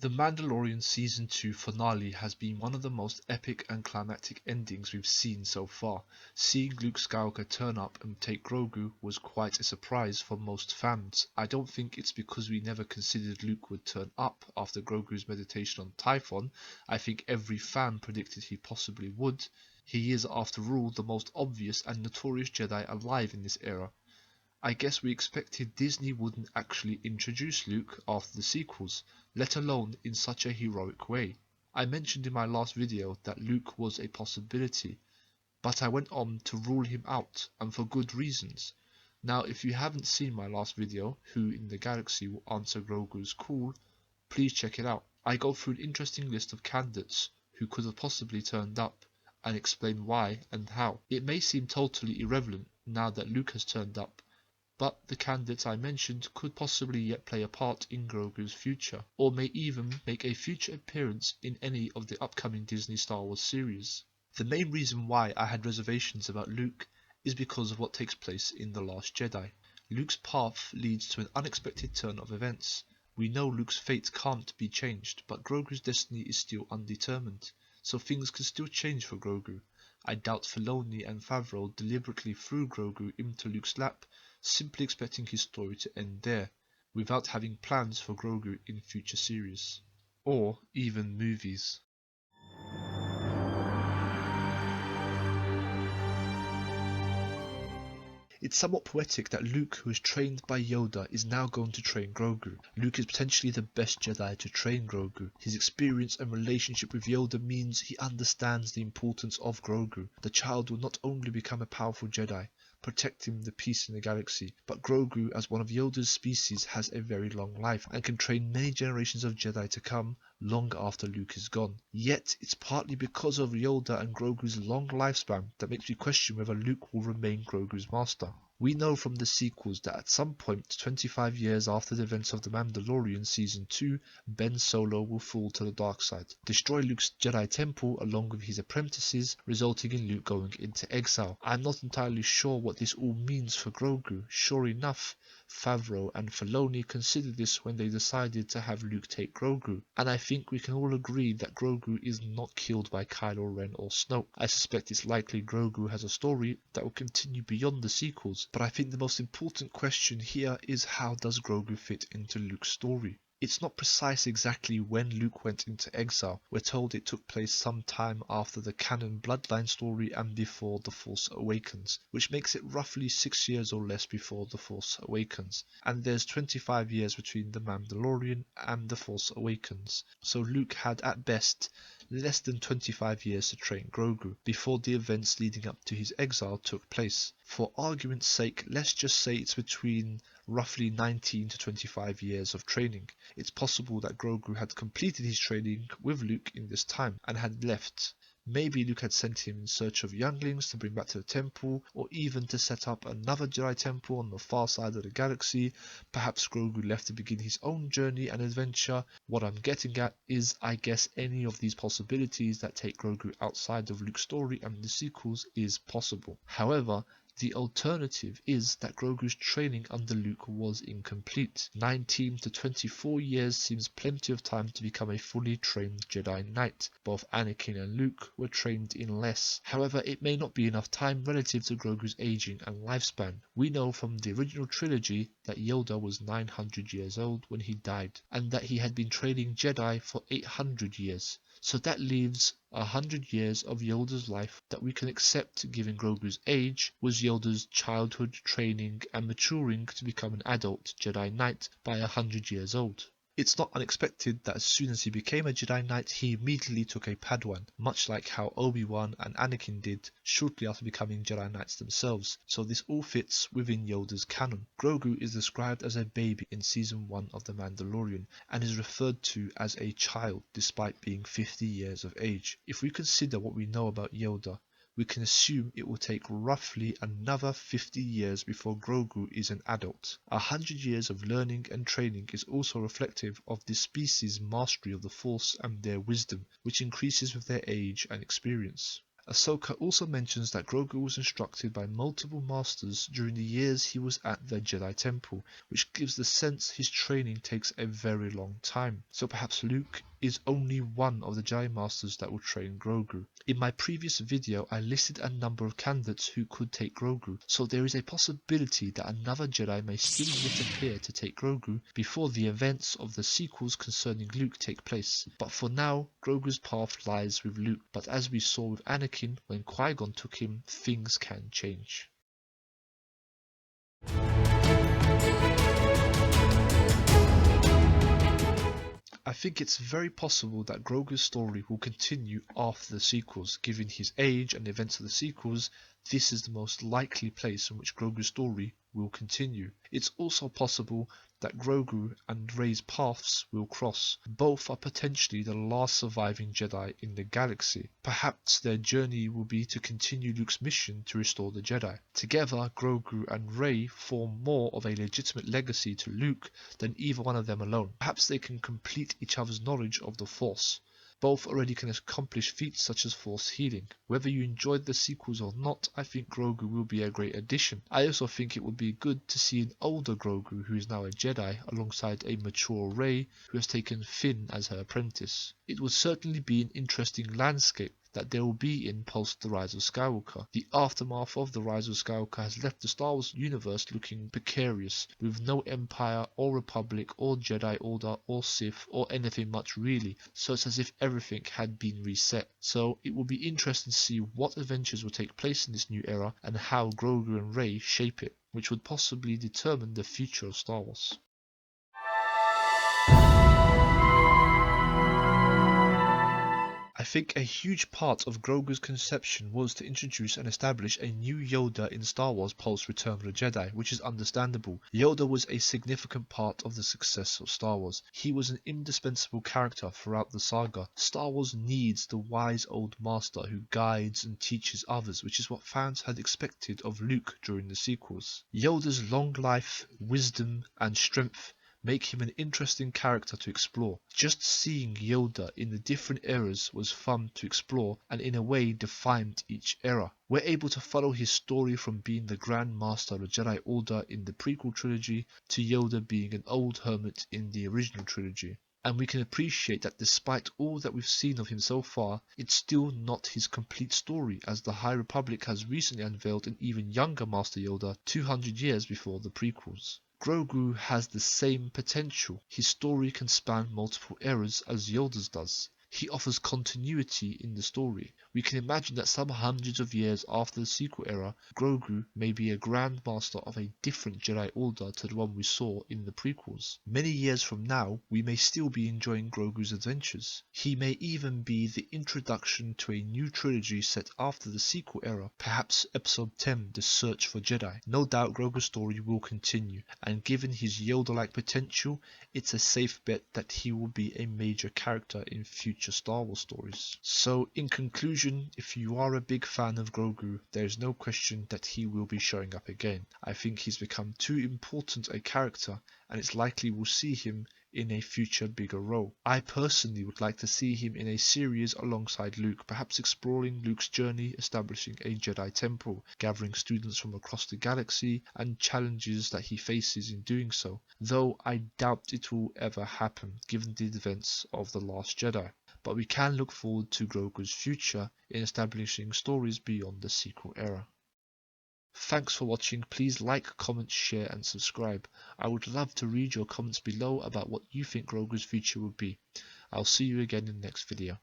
The Mandalorian Season 2 finale has been one of the most epic and climactic endings we've seen so far. Seeing Luke Skywalker turn up and take Grogu was quite a surprise for most fans. I don't think it's because we never considered Luke would turn up after Grogu's meditation on Typhon. I think every fan predicted he possibly would. He is, after all, the most obvious and notorious Jedi alive in this era. I guess we expected Disney wouldn't actually introduce Luke after the sequels, let alone in such a heroic way. I mentioned in my last video that Luke was a possibility, but I went on to rule him out, and for good reasons. Now, if you haven't seen my last video, Who in the Galaxy will answer Grogu's call, please check it out. I go through an interesting list of candidates who could have possibly turned up, and explain why and how. It may seem totally irrelevant now that Luke has turned up, but the candidates I mentioned could possibly yet play a part in Grogu's future, or may even make a future appearance in any of the upcoming Disney Star Wars series. The main reason why I had reservations about Luke is because of what takes place in The Last Jedi. Luke's path leads to an unexpected turn of events. We know Luke's fate can't be changed, but Grogu's destiny is still undetermined, so things can still change for Grogu. I doubt Filoni and Favreau deliberately threw Grogu into Luke's lap, simply expecting his story to end there, without having plans for Grogu in future series, or even movies. It's somewhat poetic that Luke, who is trained by Yoda, is now going to train Grogu. Luke is potentially the best Jedi to train Grogu. His experience and relationship with Yoda means he understands the importance of Grogu. The child will not only become a powerful Jedi, protecting the peace in the galaxy, but Grogu, as one of Yoda's species, has a very long life and can train many generations of Jedi to come long after Luke is gone. Yet it's partly because of Yoda and Grogu's long lifespan that makes me question whether Luke will remain Grogu's master. We know from the sequels that at some point 25 years after the events of The Mandalorian Season 2, Ben Solo will fall to the dark side, destroy Luke's Jedi Temple along with his apprentices, resulting in Luke going into exile. I'm not entirely sure what this all means for Grogu. Sure enough, Favreau and Filoni considered this when they decided to have Luke take Grogu, and I think we can all agree that Grogu is not killed by Kylo Ren or Snoke. I suspect it's likely Grogu has a story that will continue beyond the sequels, but I think the most important question here is how does Grogu fit into Luke's story? It's not precise exactly when Luke went into exile. We're told it took place sometime after the canon Bloodline story and before The Force Awakens, which makes it roughly 6 years or less before The Force Awakens. And there's 25 years between The Mandalorian and The Force Awakens. So Luke had at best less than 25 years to train Grogu before the events leading up to his exile took place. For argument's sake, let's just say it's between roughly 19 to 25 years of training. It's possible that Grogu had completed his training with Luke in this time and had left. Maybe Luke had sent him in search of younglings to bring back to the temple, or even to set up another Jedi temple on the far side of the galaxy. Perhaps Grogu left to begin his own journey and adventure. What I'm getting at is, I guess any of these possibilities that take Grogu outside of Luke's story and the sequels is possible. However, the alternative is that Grogu's training under Luke was incomplete. 19 to 24 years seems plenty of time to become a fully trained Jedi Knight. Both Anakin and Luke were trained in less. However, it may not be enough time relative to Grogu's aging and lifespan. We know from the original trilogy that Yoda was 900 years old when he died, and that he had been training Jedi for 800 years. So that leaves 100 years of Yoda's life that we can accept, given Grogu's age, was Yoda's childhood, training and maturing to become an adult Jedi Knight by 100 years old. It's not unexpected that as soon as he became a Jedi Knight, he immediately took a Padawan, much like how Obi-Wan and Anakin did shortly after becoming Jedi Knights themselves, so this all fits within Yoda's canon. Grogu is described as a baby in Season 1 of The Mandalorian, and is referred to as a child despite being 50 years of age. If we consider what we know about Yoda, we can assume it will take roughly another 50 years before Grogu is an adult. 100 years of learning and training is also reflective of this species' mastery of the Force and their wisdom, which increases with their age and experience. Ahsoka also mentions that Grogu was instructed by multiple masters during the years he was at the Jedi Temple, which gives the sense his training takes a very long time. So perhaps Luke is only one of the Jedi Masters that will train Grogu. In my previous video, I listed a number of candidates who could take Grogu, so there is a possibility that another Jedi may still yet appear to take Grogu before the events of the sequels concerning Luke take place. But for now, Grogu's path lies with Luke, but as we saw with Anakin when Qui-Gon took him, things can change. I think it's very possible that Grogu's story will continue after the sequels. Given his age and the events of the sequels, this is the most likely place in which Grogu's story will continue. It's also possible that Grogu and Rey's paths will cross. Both are potentially the last surviving Jedi in the galaxy. Perhaps their journey will be to continue Luke's mission to restore the Jedi. Together, Grogu and Rey form more of a legitimate legacy to Luke than either one of them alone. Perhaps they can complete each other's knowledge of the Force. Both already can accomplish feats such as Force healing. Whether you enjoyed the sequels or not, I think Grogu will be a great addition. I also think it would be good to see an older Grogu who is now a Jedi alongside a mature Rey who has taken Finn as her apprentice. It would certainly be an interesting landscape that there will be in post The Rise of Skywalker. The aftermath of The Rise of Skywalker has left the Star Wars universe looking precarious, with no Empire or Republic or Jedi Order or Sith or anything much really, so it's as if everything had been reset. So it will be interesting to see what adventures will take place in this new era and how Grogu and Rey shape it, which would possibly determine the future of Star Wars. I think a huge part of Grogu's conception was to introduce and establish a new Yoda in Star Wars post Return of the Jedi, which is understandable. Yoda was a significant part of the success of Star Wars. He was an indispensable character throughout the saga. Star Wars needs the wise old master who guides and teaches others, which is what fans had expected of Luke during the sequels. Yoda's long life, wisdom, and strength make him an interesting character to explore. Just seeing Yoda in the different eras was fun to explore and in a way defined each era. We're able to follow his story from being the Grand Master of the Jedi Order in the prequel trilogy to Yoda being an old hermit in the original trilogy. And we can appreciate that despite all that we've seen of him so far, it's still not his complete story, as the High Republic has recently unveiled an even younger Master Yoda 200 years before the prequels. Grogu has the same potential. His story can span multiple eras as Yoda's does. He offers continuity in the story. We can imagine that some hundreds of years after the sequel era, Grogu may be a Grand Master of a different Jedi Order to the one we saw in the prequels. Many years from now, we may still be enjoying Grogu's adventures. He may even be the introduction to a new trilogy set after the sequel era, perhaps Episode 10, The Search for Jedi. No doubt Grogu's story will continue, and given his Yoda-like potential, it's a safe bet that he will be a major character in future Star Wars stories. So in conclusion, if you are a big fan of Grogu, there is no question that he will be showing up again. I think he's become too important a character, and it's likely we'll see him in a future bigger role. I personally would like to see him in a series alongside Luke, perhaps exploring Luke's journey, establishing a Jedi temple, gathering students from across the galaxy, and challenges that he faces in doing so, though I doubt it will ever happen given the events of The Last Jedi. But we can look forward to Grogu's future in establishing stories beyond the sequel era. Thanks for watching. Please like, comment, share and subscribe. I would love to read your comments below about what you think Grogu's future will be. I'll see you again in the next video.